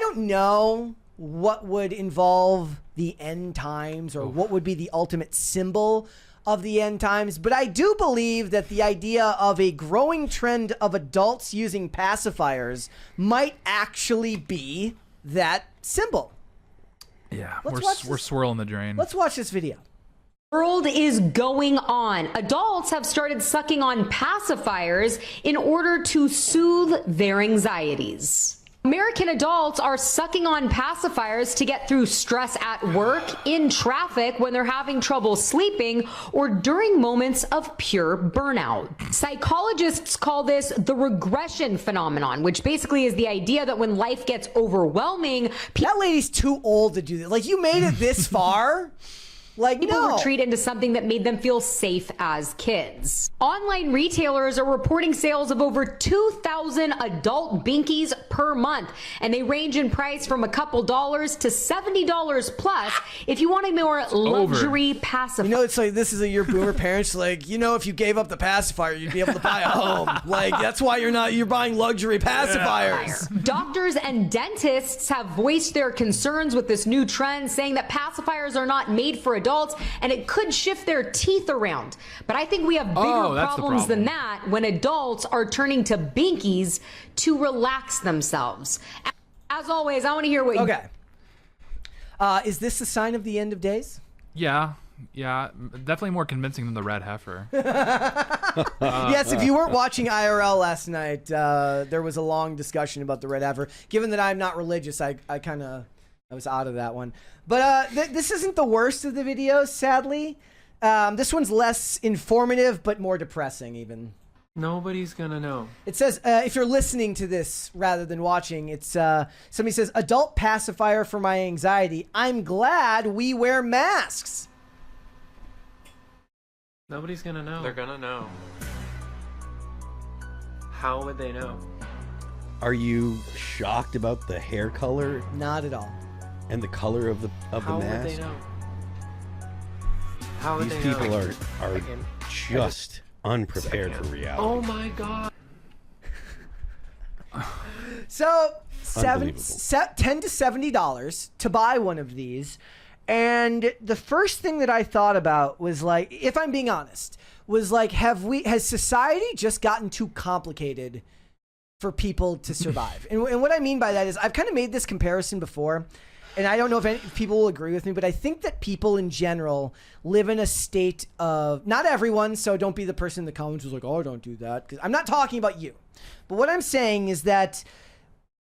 don't know what would involve the end times or what would be the ultimate symbol of the end times, but I do believe that the idea of a growing trend of adults using pacifiers might actually be that symbol. Yeah, we're swirling the drain. Let's watch this video. World is going on. Adults have started sucking on pacifiers in order to soothe their anxieties. American adults are sucking on pacifiers to get through stress at work, in traffic, when they're having trouble sleeping, or during moments of pure burnout. Psychologists call this the regression phenomenon, which basically is the idea that when life gets overwhelming, that lady's too old to do this. Like, you made it this far? Like, people retreat into something that made them feel safe as kids. Online retailers are reporting sales of over 2,000 adult binkies per month, and they range in price from a couple dollars to $70 plus if you want a more luxury pacifier. You know, it's like, this is your boomer parents, like, you know, if you gave up the pacifier, you'd be able to buy a home. Like, that's why you're buying luxury pacifiers. Yeah. Doctors and dentists have voiced their concerns with this new trend, saying that pacifiers are not made for adults and it could shift their teeth around. But I think we have bigger problems than that when adults are turning to binkies to relax themselves. As always, I want to hear what is this a sign of the end of days? Yeah, definitely more convincing than the red heifer. Yes, if you weren't watching IRL last night, there was a long discussion about the red heifer. Given that I'm not religious, I was out of that one. But this isn't the worst of the videos, sadly. This one's less informative, but more depressing even. Nobody's gonna know. It says, if you're listening to this rather than watching, it's somebody says, adult pacifier for my anxiety. I'm glad we wear masks. Nobody's gonna know. They're gonna know. How would they know? Are you shocked about the hair color? Not at all. And the color of the mask? How would they know? How would These they people know? are just unprepared for reality. Oh my god. So $10 to $70 to buy one of these. And the first thing that I thought about was, like, if I'm being honest, was like, has society just gotten too complicated for people to survive? And what I mean by that is, I've kind of made this comparison before, and I don't know if people will agree with me, but I think that people in general live in a state of, not everyone, so don't be the person in the comments who's like, oh, don't do that, because I'm not talking about you. But what I'm saying is that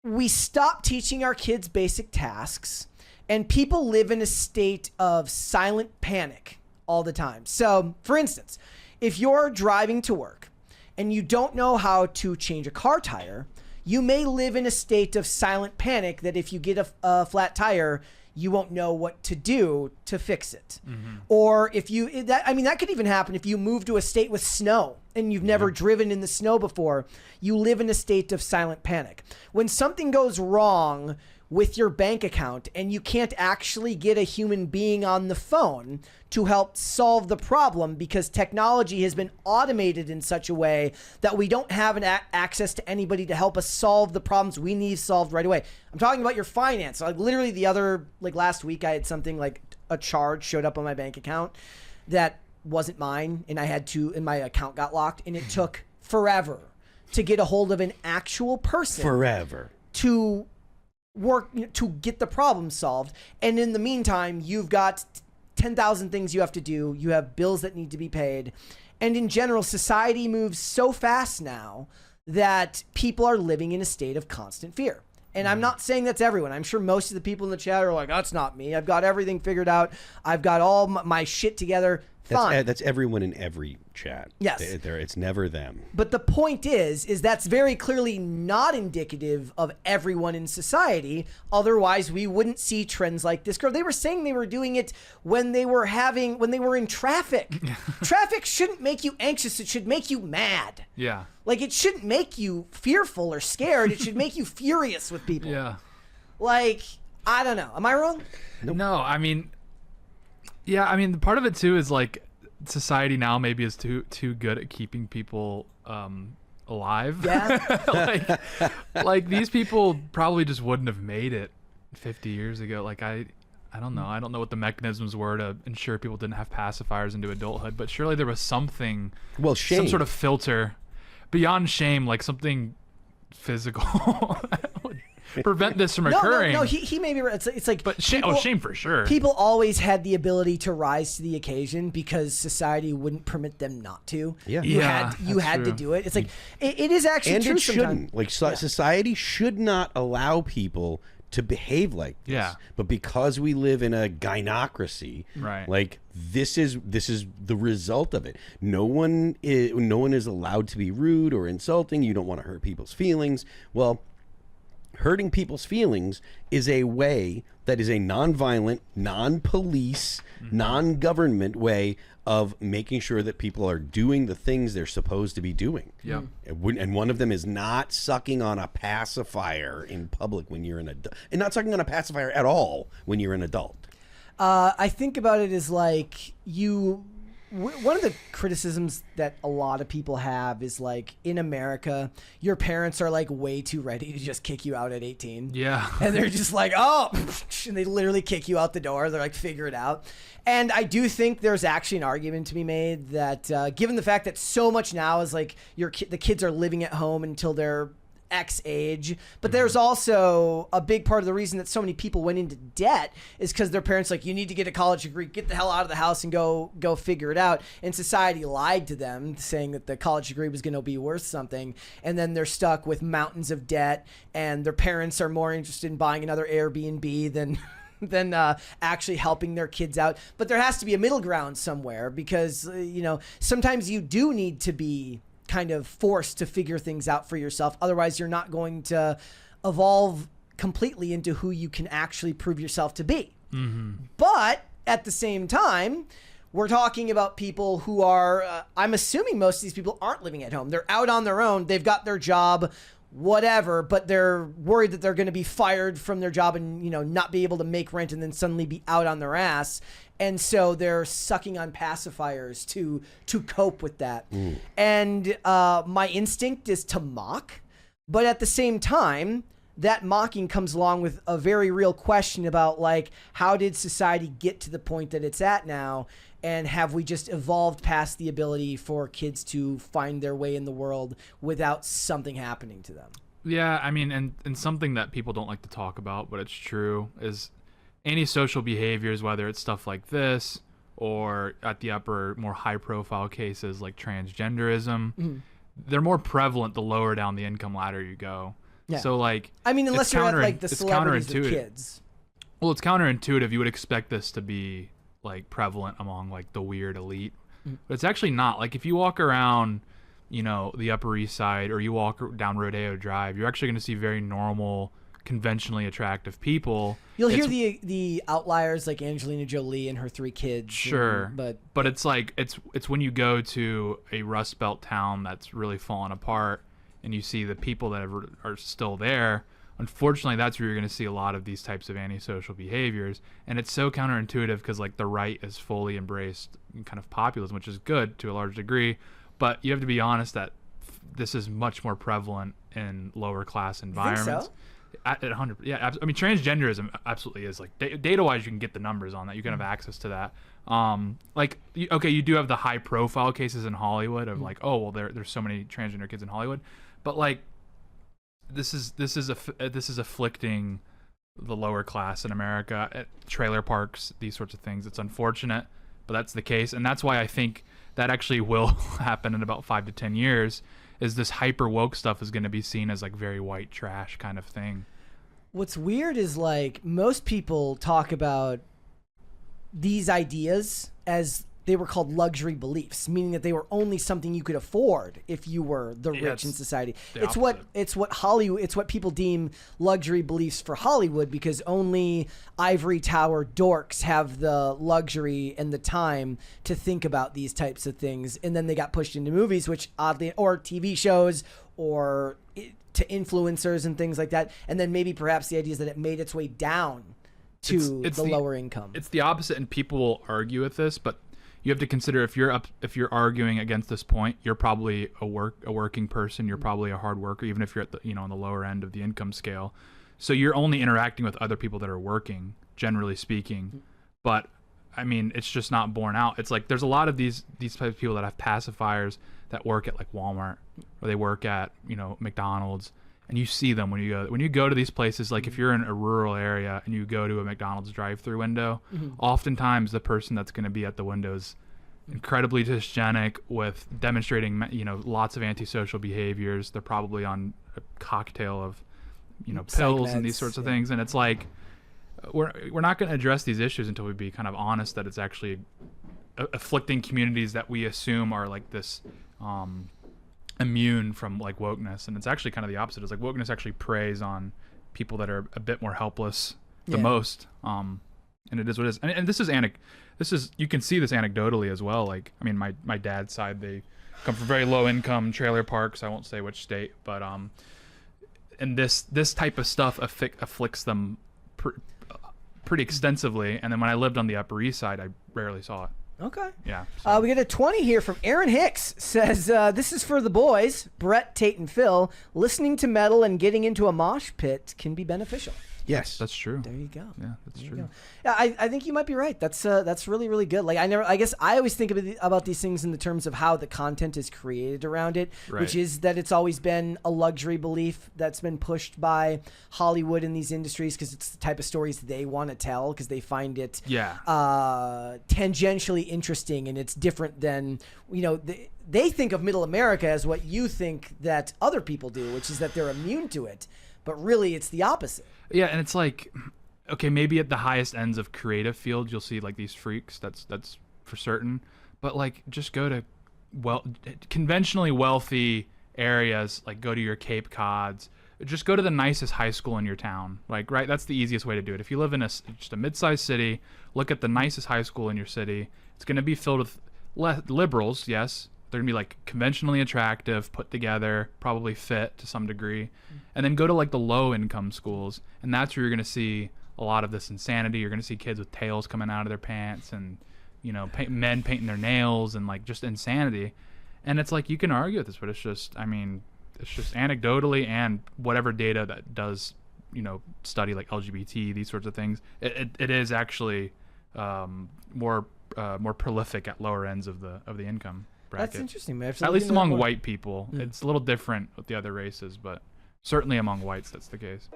we stop teaching our kids basic tasks, and people live in a state of silent panic all the time. So, for instance, if you're driving to work and you don't know how to change a car tire, you may live in a state of silent panic that if you get a flat tire, you won't know what to do to fix it. Mm-hmm. Or if that could even happen if you move to a state with snow and you've never driven in the snow before, you live in a state of silent panic. When something goes wrong with your bank account and you can't actually get a human being on the phone to help solve the problem because technology has been automated in such a way that we don't have access to anybody to help us solve the problems we need solved right away. I'm talking about your finance. Like, literally last week I had something like a charge showed up on my bank account that wasn't mine, and and my account got locked, and it took forever to get a hold of an actual person. To work to get the problem solved. And in the meantime, you've got 10,000 things you have to do. You have bills that need to be paid. And in general, society moves so fast now that people are living in a state of constant fear. And I'm not saying that's everyone. I'm sure most of the people in the chat are like, that's not me. I've got everything figured out. I've got all my shit together. Fine. That's everyone in every chat. Yes. It's never them. But the point is that's very clearly not indicative of everyone in society. Otherwise, we wouldn't see trends like this. Girl, they were saying they were doing it when they were in traffic. Traffic shouldn't make you anxious. It should make you mad. Yeah. Like, it shouldn't make you fearful or scared. It should make you furious with people. Yeah. Like, I don't know. Am I wrong? Nope. No, I mean, yeah, I mean, part of it too is like society now maybe is too good at keeping people alive. Yeah. like these people probably just wouldn't have made it 50 years ago. Like I don't know. I don't know what the mechanisms were to ensure people didn't have pacifiers into adulthood, but surely there was something, Well, shame. some sort of filter beyond shame, like something physical that would prevent this from occurring. No, he may be right. It's like, But shame, shame for sure. People always had the ability to rise to the occasion because society wouldn't permit them not to. Yeah. You Yeah, had to true. do it. It's like it is actually And true it sometimes. shouldn't. Like society should not allow people to behave like this. Yeah. But because we live in a gynocracy, Right. like this is the result of it. No one is allowed to be rude or insulting. You don't want to hurt people's feelings. Well, hurting people's feelings is a way that is a non-violent, non-police, non-government way of making sure that people are doing the things they're supposed to be doing. Yep. And one of them is not sucking on a pacifier in public when you're an adult, and not sucking on a pacifier at all when you're an adult. I think about it as like one of the criticisms that a lot of people have is like in America, your parents are like way too ready to just kick you out at 18. Yeah. And they're just like, oh, and they literally kick you out the door. They're like, figure it out. And I do think there's actually an argument to be made that given the fact that so much now is like the kids are living at home until they're X age, but there's also a big part of the reason that so many people went into debt is because their parents like, you need to get a college degree, get the hell out of the house and go figure it out. And society lied to them saying that the college degree was going to be worth something. And then they're stuck with mountains of debt, and their parents are more interested in buying another Airbnb than actually helping their kids out. But there has to be a middle ground somewhere because, sometimes you do need to be kind of forced to figure things out for yourself. Otherwise, you're not going to evolve completely into who you can actually prove yourself to be. Mm-hmm. But at the same time, we're talking about people who are, I'm assuming most of these people aren't living at home. They're out on their own. They've got their job, whatever, but they're worried that they're going to be fired from their job and, not be able to make rent and then suddenly be out on their ass. And so they're sucking on pacifiers to cope with that. And my instinct is to mock. But at the same time, that mocking comes along with a very real question about, like, how did society get to the point that it's at now? And have we just evolved past the ability for kids to find their way in the world without something happening to them? Yeah, I mean, and something that people don't like to talk about, but it's true, is antisocial behaviors, whether it's stuff like this or at the upper, more high-profile cases like transgenderism, they're more prevalent the lower down the income ladder you go. Yeah. So, like, I mean, unless you're at, like, the it's celebrities with counterintuitive. kids. Well, it's counterintuitive. You would expect this to be, like, prevalent among, like, the weird elite. But it's actually not. Like, if you walk around, the Upper East Side, or you walk down Rodeo Drive, you're actually going to see very normal, conventionally attractive people. You'll hear the outliers like Angelina Jolie and her 3 kids. Sure, but it's like it's when you go to a Rust Belt town that's really fallen apart, and you see the people that are still there. Unfortunately, that's where you're going to see a lot of these types of antisocial behaviors, and it's so counterintuitive because, like, the right has fully embraced kind of populism, which is good to a large degree, but you have to be honest that this is much more prevalent in lower class environments. Think so? At 100, yeah. I mean, transgenderism absolutely is, like, data-wise, you can get the numbers on that. You can have access to that. You do have the high-profile cases in Hollywood of like, oh, well, there's so many transgender kids in Hollywood, but, like, this is afflicting the lower class in America at trailer parks, these sorts of things. It's unfortunate, but that's the case, and that's why I think that actually will happen in about 5 to 10 years. Is this hyper woke stuff is going to be seen as, like, very white trash kind of thing. What's weird is, like, most people talk about these ideas as they were called luxury beliefs, meaning that they were only something you could afford if you were the rich in society. It's what people deem luxury beliefs for Hollywood, because only ivory tower dorks have the luxury and the time to think about these types of things. And then they got pushed into movies, which oddly, or TV shows, or to influencers and things like that. And then maybe perhaps the idea is that it made its way down to the lower income. It's the opposite, and people will argue with this, but you have to consider if you're arguing against this point, you're probably a working person. You're probably a hard worker, even if you're at the on the lower end of the income scale. So you're only interacting with other people that are working, generally speaking. But I mean, it's just not borne out. It's like there's a lot of these types of people that have pacifiers that work at like Walmart or they work at McDonald's, and you see them when you go to these places. Like if you're in a rural area and you go to a McDonald's drive-through window, oftentimes the person that's going to be at the window is incredibly dysgenic with demonstrating lots of antisocial behaviors. They're probably on a cocktail of pills and these sorts of things, and it's like we're not going to address these issues until we be kind of honest that it's actually afflicting communities that we assume are like this immune from like wokeness, and it's actually kind of the opposite. It's like wokeness actually preys on people that are a bit more helpless the most, and it is what it is. And this is you can see this anecdotally as well. Like I mean, my dad's side, they come from very low income trailer parks. I won't say which state, but and this type of stuff afflicts them pretty extensively. And then when I lived on the Upper East Side, I rarely saw it. Okay. Yeah. So. We get a 20 here from Aaron Hicks. Says, this is for the boys, Brett, Tate, and Phil. Listening to metal and getting into a mosh pit can be beneficial. Yes. That's true. There you go. Yeah, that's true. Yeah, I think you might be right. That's really, really good. Like I guess I always think about these things in the terms of how the content is created around it, which is that it's always been a luxury belief that's been pushed by Hollywood in these industries because it's the type of stories they want to tell because they find it tangentially interesting, and it's different than they think of Middle America as what you think that other people do, which is that they're immune to it, but really it's the opposite. Yeah, and it's like, okay, maybe at the highest ends of creative fields, you'll see like these freaks. That's for certain. But like, just go to conventionally wealthy areas. Like, go to your Cape Cods. Just go to the nicest high school in your town. Like, right, that's the easiest way to do it. If you live in just a mid-sized city, look at the nicest high school in your city. It's going to be filled with liberals, yes. They're going to be like conventionally attractive, put together, probably fit to some degree. And then go to like the low income schools, and that's where you're going to see a lot of this insanity. You're going to see kids with tails coming out of their pants, and men painting their nails, and like just insanity. And it's like, you can argue with this, but it's just anecdotally, and whatever data that does study like LGBT, these sorts of things, it is actually more prolific at lower ends of the income bracket. That's interesting, man. At least among white people. It's a little different with the other races, but certainly among whites that's the case.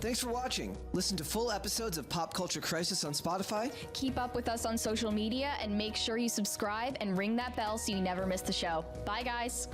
Thanks for watching. Listen to full episodes of Pop Culture Crisis on Spotify. Keep up with us on social media and make sure you subscribe and ring that bell so you never miss the show. Bye, guys.